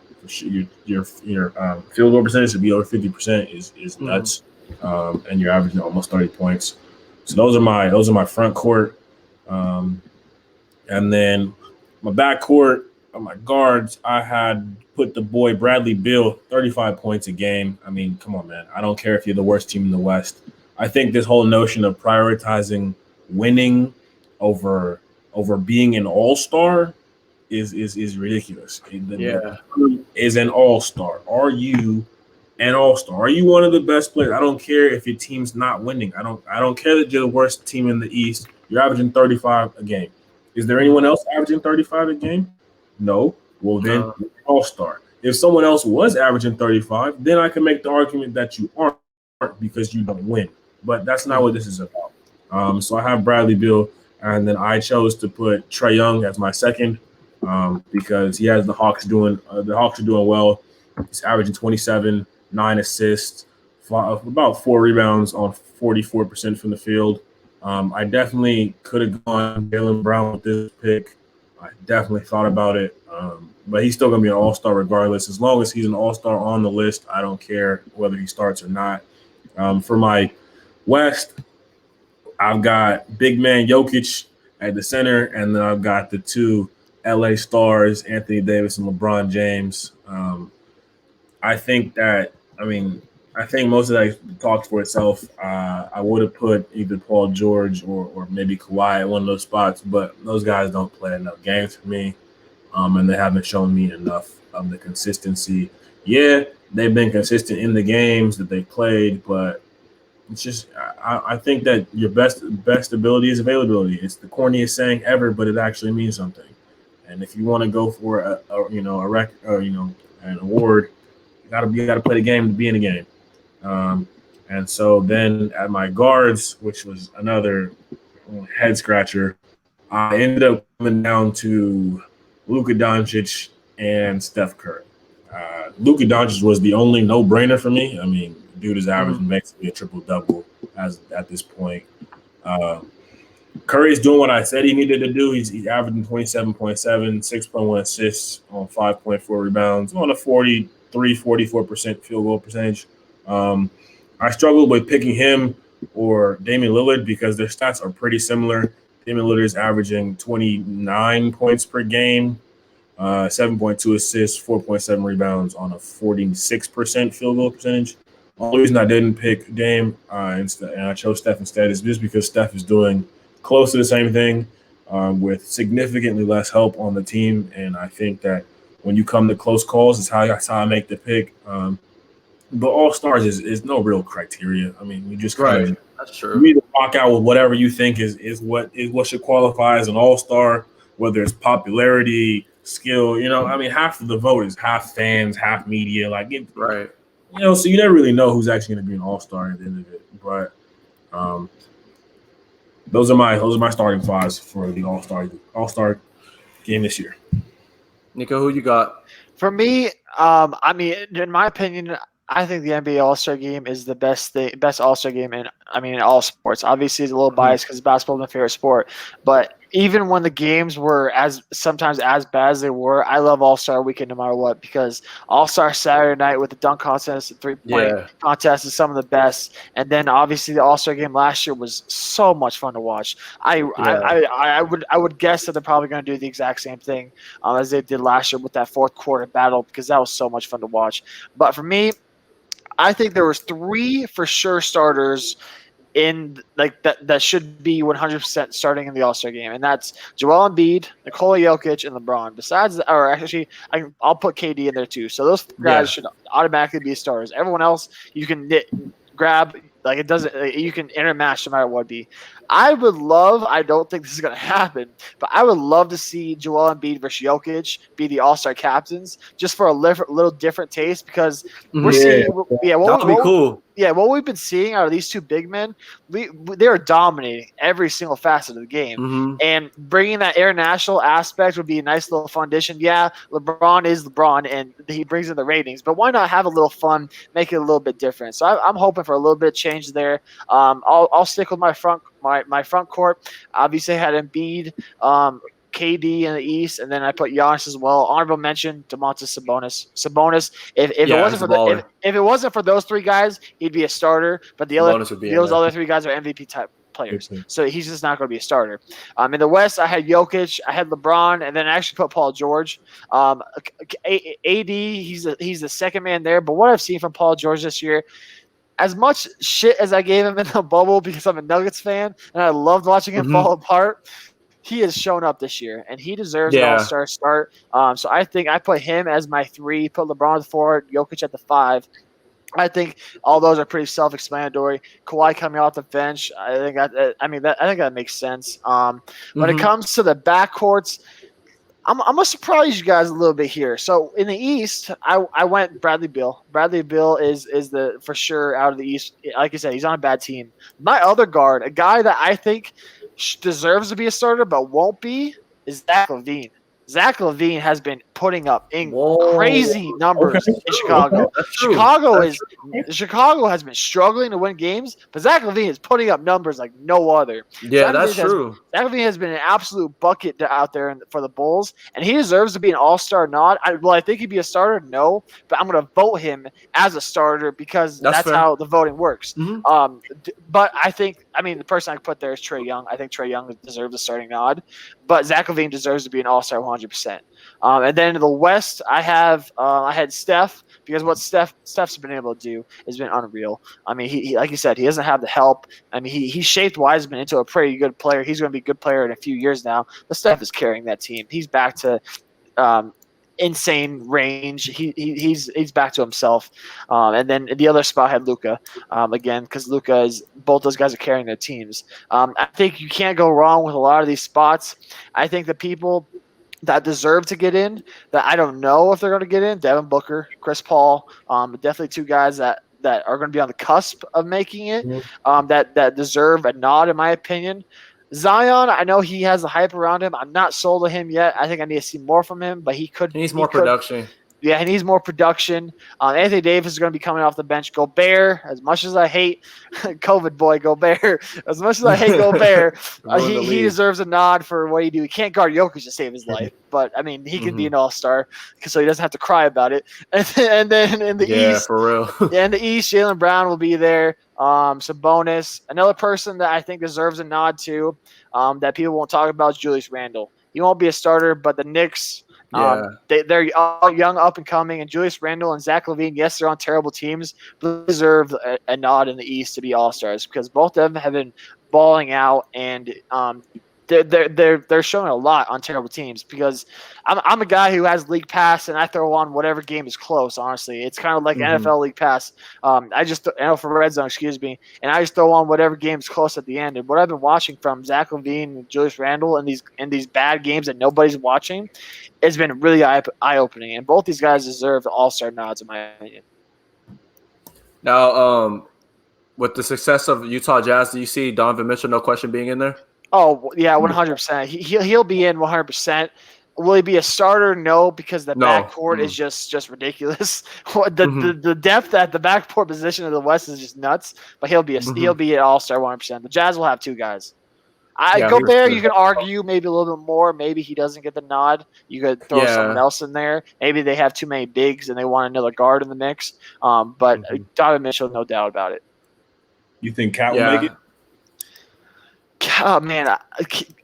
Your field goal percentage to be over 50% is nuts, and you're averaging almost 30 points. So those are my front court, and then my back court, my guards, I had put the boy Bradley Beal 35 points a game. I mean, come on, man. I don't care if you're the worst team in the West. I think this whole notion of prioritizing winning over being an all-star is ridiculous. Is an all-star. Are you an all-star? Are you one of the best players? I don't care if your team's not winning. I don't care that you're the worst team in the East. You're averaging 35 a game. Is there anyone else averaging 35 a game? No. Well, then you're an all-star. If someone else was averaging 35, then I can make the argument that you aren't because you don't win. But that's not what this is about. So I have Bradley Beal, and then I chose to put Trae Young as my second because he has the Hawks doing well. He's averaging 27, 9 assists, about 4 rebounds on 44% from the field. I definitely could have gone Jaylen Brown with this pick. I definitely thought about it, but he's still going to be an all-star regardless. As long as he's an all-star on the list, I don't care whether he starts or not. For my West, I've got big man Jokic at the center, and then I've got the 2 LA stars, Anthony Davis and LeBron James. I think most of that talks for itself. I would have put either Paul George or maybe Kawhi at one of those spots, but those guys don't play enough games for me, and they haven't shown me enough of the consistency. Yeah, they've been consistent in the games that they played, but it's just I think that your best ability is availability. It's the corniest saying ever, but it actually means something. And if you want to go for an award, you gotta play the game to be in the game. And so then at my guards, which was another head scratcher, I ended up coming down to Luka Doncic and Steph Curry. Luka Doncic was the only no-brainer for me. I mean, dude is averaging basically a triple-double at this point. Curry's doing what I said he needed to do. He's averaging 27.7, 6.1 assists on 5.4 rebounds on a 44% field goal percentage. I struggled with picking him or Damian Lillard because their stats are pretty similar. Damian Lillard is averaging 29 points per game, 7.2 assists, 4.7 rebounds on a 46% field goal percentage. Only reason I didn't pick Dame and I chose Steph instead is just because Steph is doing close to the same thing with significantly less help on the team. And I think that when you come to close calls, that's how I make the pick. But All Stars is no real criteria. I mean, you just kind Right. of That's you true. either rock out with whatever you think is what should qualify as an All Star, whether it's popularity, skill. I mean, half of the vote is half fans, half media. Right. So you never really know who's actually going to be an All Star at the end of it. But um, those are my starting fives for the All Star game this year. Nico, who you got? For me, I mean, in my opinion, I think the NBA All Star Game is the best All Star game in all sports. Obviously, it's a little biased because basketball is my favorite sport, but even when the games were sometimes as bad as they were, I love All Star Weekend no matter what, because All Star Saturday night with the dunk contest and 3-point Yeah. contest is some of the best. And then obviously the All Star Game last year was so much fun to watch. I would guess that they're probably going to do the exact same thing as they did last year with that fourth quarter battle, because that was so much fun to watch. But for me, I think there was 3 for sure starters in like that should be 100% starting in the All-Star game, and that's Joel Embiid, Nikola Jokic, and LeBron. Or actually, I'll put KD in there too. So those guys should automatically be starters. Everyone else you can grab. Like, it doesn't. You can intermatch no matter what be. I don't think this is going to happen, but I would love to see Joel Embiid versus Jokic be the All-Star captains, just for a little different taste, because we're seeing, that would be cool. Yeah, what we've been seeing out of these two big men, they are dominating every single facet of the game. Mm-hmm. And bringing that international aspect would be a nice little fun addition. Yeah, LeBron is LeBron, and he brings in the ratings, but why not have a little fun, make it a little bit different? So I'm hoping for a little bit of change there. I'll stick with my front court. Obviously, I had Embiid, KD in the East, and then I put Giannis as well. Honorable mention, Domantas Sabonis. If it wasn't for those 3 guys, he'd be a starter. But those other 3 guys are MVP type players, so he's just not going to be a starter. In the West, I had Jokic, I had LeBron, and then I actually put Paul George. AD, he's the second man there. But what I've seen from Paul George this year, as much shit as I gave him in the bubble because I'm a Nuggets fan and I loved watching him fall apart, he has shown up this year, and he deserves an All-Star start. So I think I put him as my 3, put LeBron at the 4, Jokic at the 5. I think all those are pretty self-explanatory. Kawhi coming off the bench, I think that makes sense. When it comes to the backcourts, I'm gonna surprise you guys a little bit here. So in the East, I went Bradley Beal. Bradley Beal is the for sure out of the East. Like I said, he's on a bad team. My other guard, a guy that I think deserves to be a starter but won't be, is Zach LaVine. Zach LaVine has been putting up crazy numbers in Chicago. Chicago has been struggling to win games, but Zach LaVine is putting up numbers like no other. Yeah, that's true. Zach LaVine has been an absolute bucket out there for the Bulls, and he deserves to be an All-Star nod. I think he'd be a starter? No, but I'm going to vote him as a starter because that's how the voting works. Mm-hmm. But the person I put there is Trae Young. I think Trae Young deserves a starting nod, but Zach LaVine deserves to be an All-Star 100%. And then in the West, I had Steph, because what Steph's been able to do has been unreal. I mean, he like you said, he doesn't have the help. I mean, he shaped Wiseman into a pretty good player. He's going to be a good player in a few years now. But Steph is carrying that team. He's back to insane range. He's back to himself. And then the other spot had Luka, again, because both those guys are carrying their teams. I think you can't go wrong with a lot of these spots. I think the people that deserve to get in, that I don't know if they're going to get in, Devin Booker, Chris Paul, definitely 2 guys that are going to be on the cusp of making it, that deserve a nod, in my opinion. Zion, I know he has the hype around him. I'm not sold on him yet. I think I need to see more from him, but he needs more production. Yeah, he needs more production. Anthony Davis is going to be coming off the bench. Gobert, as much as I hate COVID boy Gobert, as much as I hate Gobert, he deserves a nod for what he do. He can't guard Jokic to save his life, but I mean, he can be an all-star so he doesn't have to cry about it. And then in the East, for real. In the East, Jaylen Brown will be there. Sabonis, another person that I think deserves a nod too, that people won't talk about, is Julius Randle. He won't be a starter, but the Knicks Yeah. They're all young, up and coming, and Julius Randle and Zach LaVine, yes, they're on terrible teams, but they deserve a nod in the East to be all-stars because both of them have been balling out, and they're showing a lot on terrible teams because I'm a guy who has league pass and I throw on whatever game is close. Honestly, it's kind of like NFL league pass. I just for red zone, excuse me, and I just throw on whatever game's close at the end. And what I've been watching from Zach LaVine and Julius Randle in these bad games that nobody's watching, has been really eye opening. And both these guys deserve all-star nods in my opinion. Now, with the success of Utah Jazz, do you see Donovan Mitchell, no question, being in there? Oh yeah, 100%. He'll be in 100%. Will he be a starter? No, because the backcourt is just ridiculous. The depth at the backcourt position of the West is just nuts. But he'll be an all-star 100%. The Jazz will have two guys. Gobert, you can argue maybe a little bit more. Maybe he doesn't get the nod. You could throw someone else in there. Maybe they have too many bigs and they want another guard in the mix. But Donovan Mitchell, no doubt about it. You think Cat will make it? Oh man,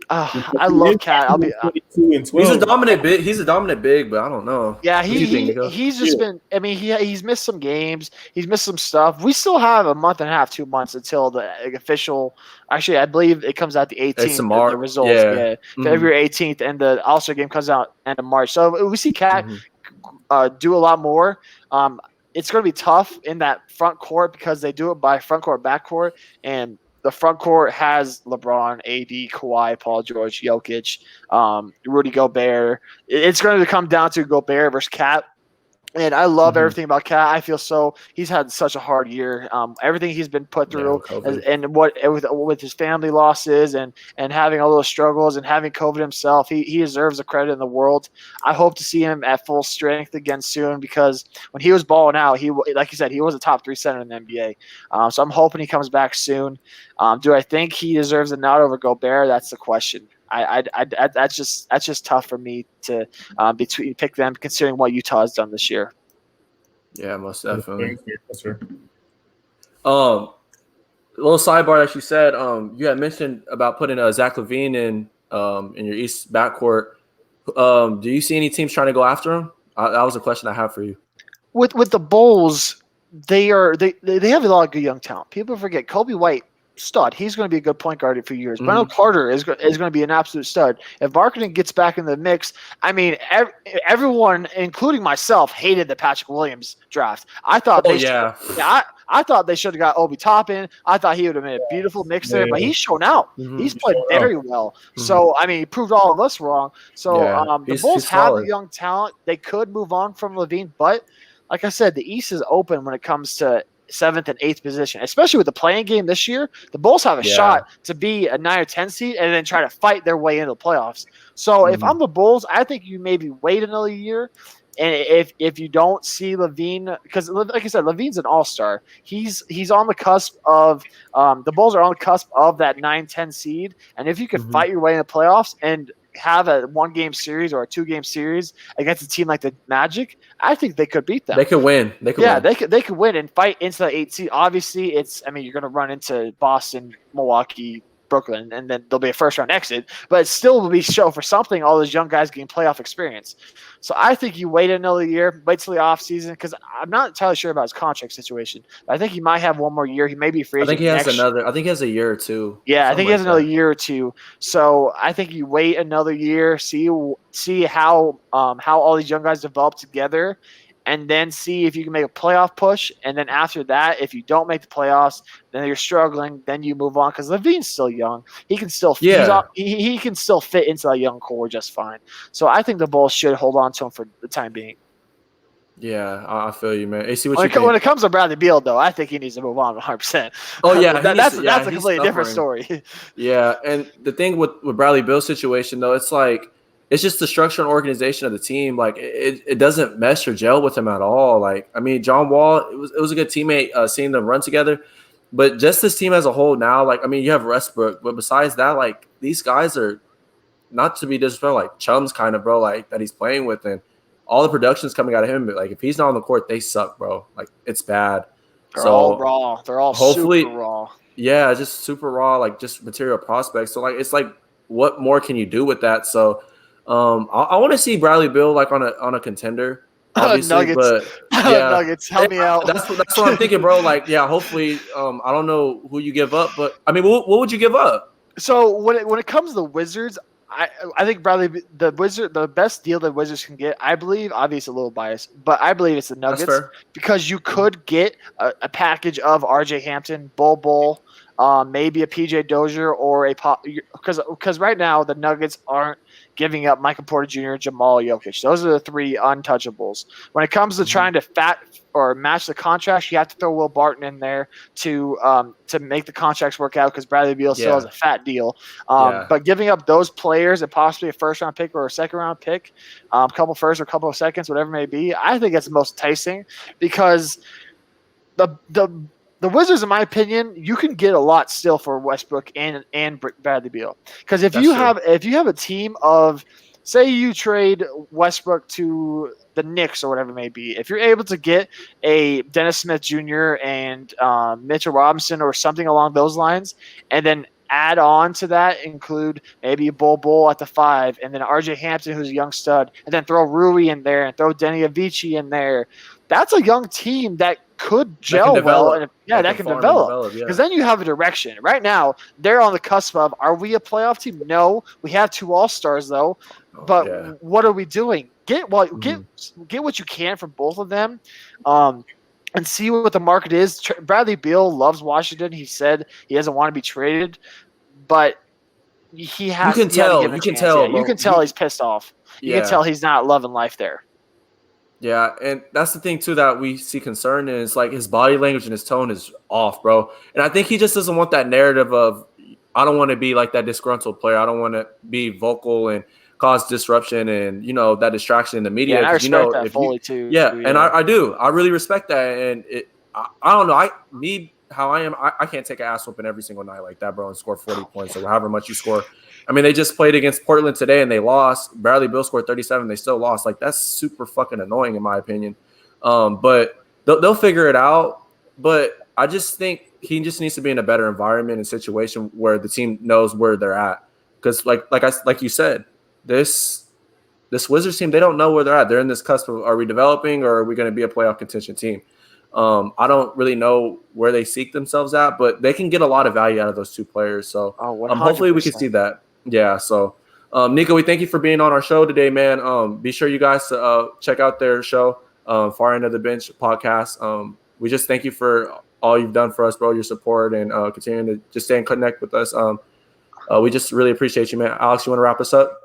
I love Cat. I'll be 22 and 12. He's a dominant big. He's a dominant big, but I don't know. Yeah, he's just been. I mean, he's missed some games. He's missed some stuff. We still have a month and a half, 2 months until the official. Actually, I believe it comes out the 18th. The results, February 18th, and the All-Star game comes out end of March. So we see Cat do a lot more. It's going to be tough in that front court because they do it by front court, back court, and the front court has LeBron, AD, Kawhi, Paul George, Jokic, Rudy Gobert. It's going to come down to Gobert versus Cat. And I love everything about Cat. I feel he's had such a hard year. Everything he's been put through, and with his family losses and having all those struggles and having COVID himself, he deserves the credit in the world. I hope to see him at full strength again soon because when he was balling out, like you said, he was a top 3 center in the NBA. So I'm hoping he comes back soon. Do I think he deserves a nod over Gobert? That's the question. That's just tough for me to pick them considering what Utah has done this year. Yeah, most definitely. Little sidebar that you said, you had mentioned about putting Zach LaVine in your East backcourt. Do you see any teams trying to go after him? That was a question I have for you. With the Bulls, they have a lot of good young talent. People forget Kobe White. Stud. He's going to be a good point guard in a few years. Wendell Carter is going to be an absolute stud. If Marketing gets back in the mix, I mean, everyone, including myself, hated the Patrick Williams draft. I thought I thought they should have got Obi Toppin. I thought he would have been a beautiful mixer, but he's shown out. He's played very well. So, I mean, he proved all of us wrong. So, the Bulls have the young talent. They could move on from LaVine, but like I said, the East is open when it comes to 7th and 8th position, especially with the playing game this year. The Bulls have a shot to be a 9 or 10 seed and then try to fight their way into the playoffs. So if I'm the Bulls, I think you maybe wait another year. And if you don't see LaVine, because like I said, LaVine's an all-star. He's on the cusp of the Bulls are on the cusp of that 9-10 seed. And if you can fight your way in the playoffs and have a 1-game series or a 2-game series against a team like the Magic, I think they could beat them. They could win. They could win and fight into the 8th seed. Obviously, you're going to run into Boston, Milwaukee, Brooklyn, and then there'll be a first-round exit. But it still will be show for something. All those young guys getting playoff experience. So I think you wait another year, wait till the offseason, because I'm not entirely sure about his contract situation. I think he might have one more year. He may be free agent. I think he has a year or two. Yeah, I think he has another year or two. So I think you wait another year, see how all these young guys develop together, and then see if you can make a playoff push. And then after that, if you don't make the playoffs, then you're struggling. Then you move on because LaVine's still young. He can still he can still fit into that young core just fine. So I think the Bulls should hold on to him for the time being. Yeah, I feel you, man. AC, when it comes to Bradley Beal, though, I think he needs to move on 100%. Oh yeah, that's a completely different story. Yeah, and the thing with Bradley Beal's situation, though, it's just the structure and organization of the team. Like it doesn't mesh or gel with him at all. Like, I mean, John Wall, it was a good teammate seeing them run together, but just this team as a whole now, like, I mean, you have Westbrook, but besides that, like, these guys are, not to be disrespectful, like chums kind of, bro, like that he's playing with, and all the production's coming out of him. But like, if he's not on the court, they suck, bro. Like, it's bad. They're all raw. They're all super raw. Yeah, just super raw, like just material prospects. So like, it's like, what more can you do with that? So I want to see Bradley Beal like on a contender, obviously, Nuggets. but yeah, Nuggets, help me out. That's what I'm thinking, bro. Like, yeah, hopefully, I don't know who you give up, but I mean, what would you give up? So when it comes to the Wizards, I think the best deal the Wizards can get, I believe, obviously a little biased, but I believe it's the That's Nuggets fair. because you could get a package of R.J. Hampton, Bol, maybe a PJ Dozier or a pop because right now the Nuggets aren't giving up Michael Porter Jr., Jamal Jokic. Those are the three untouchables. When it comes to trying to match the contracts, you have to throw Will Barton in there to make the contracts work out because Bradley Beal still has a fat deal. But giving up those players and possibly a first round pick or a second round pick, a couple first or a couple of seconds, whatever it may be, I think it's the most enticing because the Wizards, in my opinion, you can get a lot still for Westbrook and Bradley Beal. Because if you have a team of, say you trade Westbrook to the Knicks or whatever it may be, if you're able to get a Dennis Smith Jr. and Mitchell Robinson or something along those lines, and then add on to that, include maybe a Bol at the 5, and then RJ Hampton, who's a young stud, and then throw Rui in there and throw Denny Avicii in there. That's a young team that could gel well, and that can develop. Because then you have a direction. Right now, they're on the cusp of: are we a playoff team? No, we have 2 All-Stars though. But what are we doing? Get what you can from both of them. And see what the market is. Bradley Beal loves Washington. He said he doesn't want to be traded, but he has. You can tell. You can tell. You can tell he's pissed off. You can tell he's not loving life there. Yeah, and that's the thing too that we see concern in. It's like his body language and his tone is off, bro. And I think he just doesn't want that narrative of, I don't want to be like that disgruntled player. I don't want to be vocal and cause disruption and that distraction in the media. Yeah, I respect that fully too. Yeah, and I do. I really respect that. And I don't know. How I am. I can't take an ass whooping every single night like that, bro, and score 40 points or however much you score. I mean, they just played against Portland today and they lost. Bradley Beal scored 37. They still lost. Like, that's super fucking annoying in my opinion. But they'll figure it out. But I just think he just needs to be in a better environment and situation where the team knows where they're at. Because like you said, this Wizards team, they don't know where they're at. They're in this cusp of, are we developing or are we going to be a playoff contention team? I don't really know where they seek themselves at, but they can get a lot of value out of those 2 players. So hopefully we can see that. Yeah. So, Niko, we thank you for being on our show today, man. Be sure you guys to check out their show, Far End of the Bench podcast. We just thank you for all you've done for us, bro, your support and continuing to just stay and connect with us. We just really appreciate you, man. Alex, you want to wrap us up?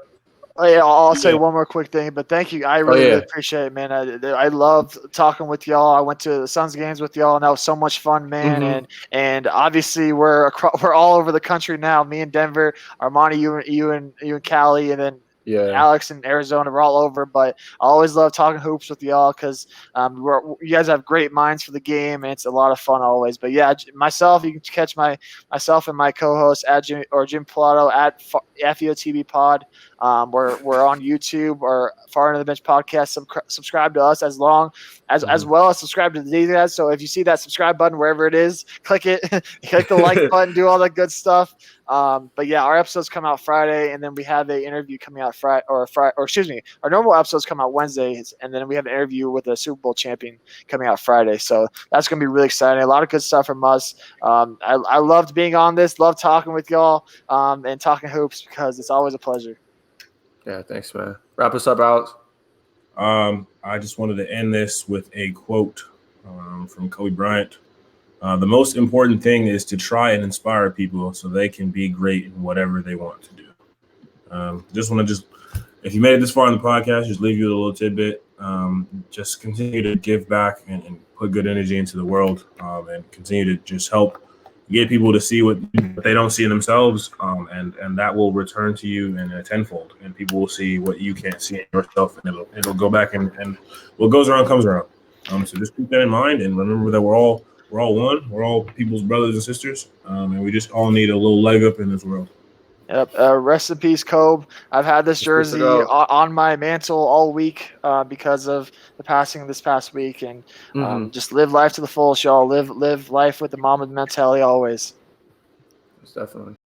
Oh, yeah, I'll say one more quick thing, but thank you. I really appreciate it, man. I love talking with y'all. I went to the Suns games with y'all, and that was so much fun, man. Mm-hmm. And obviously we're all over the country now. Me in Denver, Armani, you and Cali, and then Alex in Arizona. We're all over, but I always love talking hoops with y'all because you guys have great minds for the game, and it's a lot of fun always. But yeah, myself, you can catch myself and my co-host at Jim Pilato at FEOTB Pod. We're on YouTube or Far End of the Bench podcast. Subscribe to us as well as subscribe to these guys. So if you see that subscribe button wherever it is, click it, click the like button, do all that good stuff. But yeah, our episodes come out Friday, and then we have an interview coming out our normal episodes come out Wednesdays, and then we have an interview with a Super Bowl champion coming out Friday. So that's gonna be really exciting. A lot of good stuff from us. I loved being on this, love talking with y'all, and talking hoops because it's always a pleasure. Yeah, thanks, man. Wrap us up, Alex. I just wanted to end this with a quote from Kobe Bryant. The most important thing is to try and inspire people so they can be great in whatever they want to do. If you made it this far in the podcast, just leave you a little tidbit. Just continue to give back and put good energy into the world, and continue to just help get people to see what they don't see in themselves, and that will return to you in a tenfold, and people will see what you can't see in yourself, and it'll go back, and what goes around comes around. So just keep that in mind, and remember that we're all one. We're all people's brothers and sisters, and we just all need a little leg up in this world. Yep. Rest in peace, Kobe. I've had this jersey on my mantle all week because of the passing this past week, and just live life to the fullest, y'all. Live life with the Mamba mentality always. Definitely.